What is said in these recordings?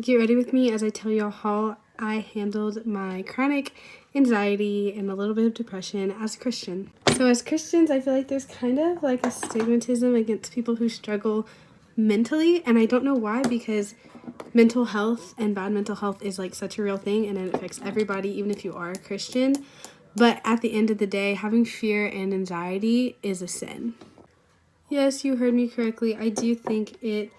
Get ready with me as I tell y'all how I handled my chronic anxiety and a little bit of depression as a Christian. So as Christians, I feel like there's kind of like a stigmatism against people who struggle mentally, and I don't know why, because mental health and bad mental health is like such a real thing, and it affects everybody, even if you are a Christian. But at the end of the day, having fear and anxiety is a sin. Yes, you heard me correctly. I do think it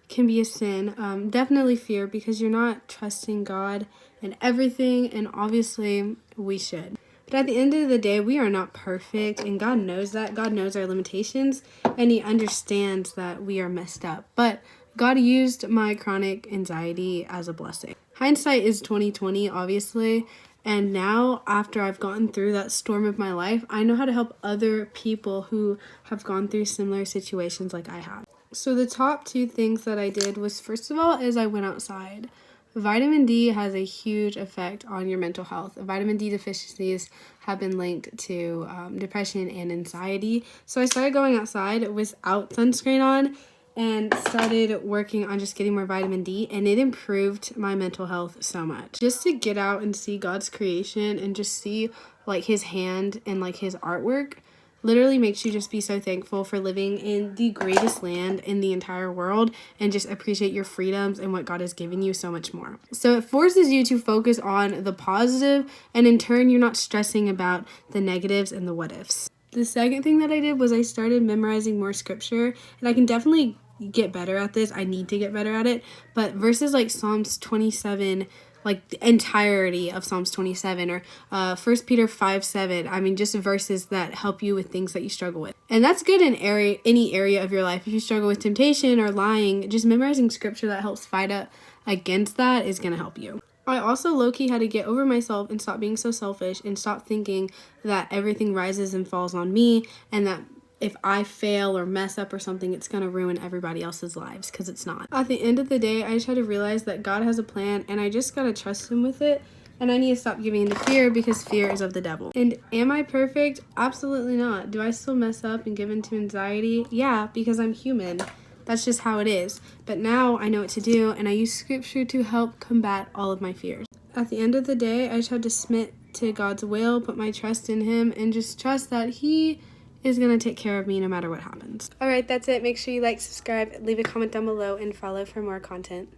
can be a sin. Definitely fear, because you're not trusting God and everything, and obviously we should. But at the end of the day, we are not perfect, and God knows that. God knows our limitations, and He understands that we are messed up. But God used my chronic anxiety as a blessing. Hindsight is 2020, obviously, and now after I've gotten through that storm of my life, I know how to help other people who have gone through similar situations like I have. So the top two things that I did was, first of all, is I went outside. Vitamin D has a huge effect on your mental health. Vitamin D deficiencies have been linked to depression and anxiety. So I started going outside without sunscreen on and started working on just getting more vitamin D, and it improved my mental health so much. Just to get out and see God's creation and just see like His hand and like His artwork literally makes you just be so thankful for living in the greatest land in the entire world, and just appreciate your freedoms and what God has given you so much more. So it forces you to focus on the positive, and in turn, you're not stressing about the negatives and the what ifs. The second thing that I did was I started memorizing more scripture, and I can definitely get better at this. I need to get better at it. But verses like Psalms 27, like the entirety of Psalms 27, or 1 Peter 5:7. I mean, just verses that help you with things that you struggle with. And that's good in any area of your life. If you struggle with temptation or lying, just memorizing scripture that helps fight against that is going to help you. I also low-key had to get over myself and stop being so selfish, and stop thinking that everything rises and falls on me, and that if I fail or mess up or something, it's going to ruin everybody else's lives, because it's not. At the end of the day, I just had to realize that God has a plan, and I just got to trust Him with it, and I need to stop giving in to fear, because fear is of the devil. And am I perfect? Absolutely not. Do I still mess up and give in to anxiety? Yeah, because I'm human. That's just how it is. But now I know what to do, and I use scripture to help combat all of my fears. At the end of the day, I just have to submit to God's will, put my trust in Him, and just trust that He is going to take care of me no matter what happens. All right, that's it. Make sure you like, subscribe, leave a comment down below, and follow for more content.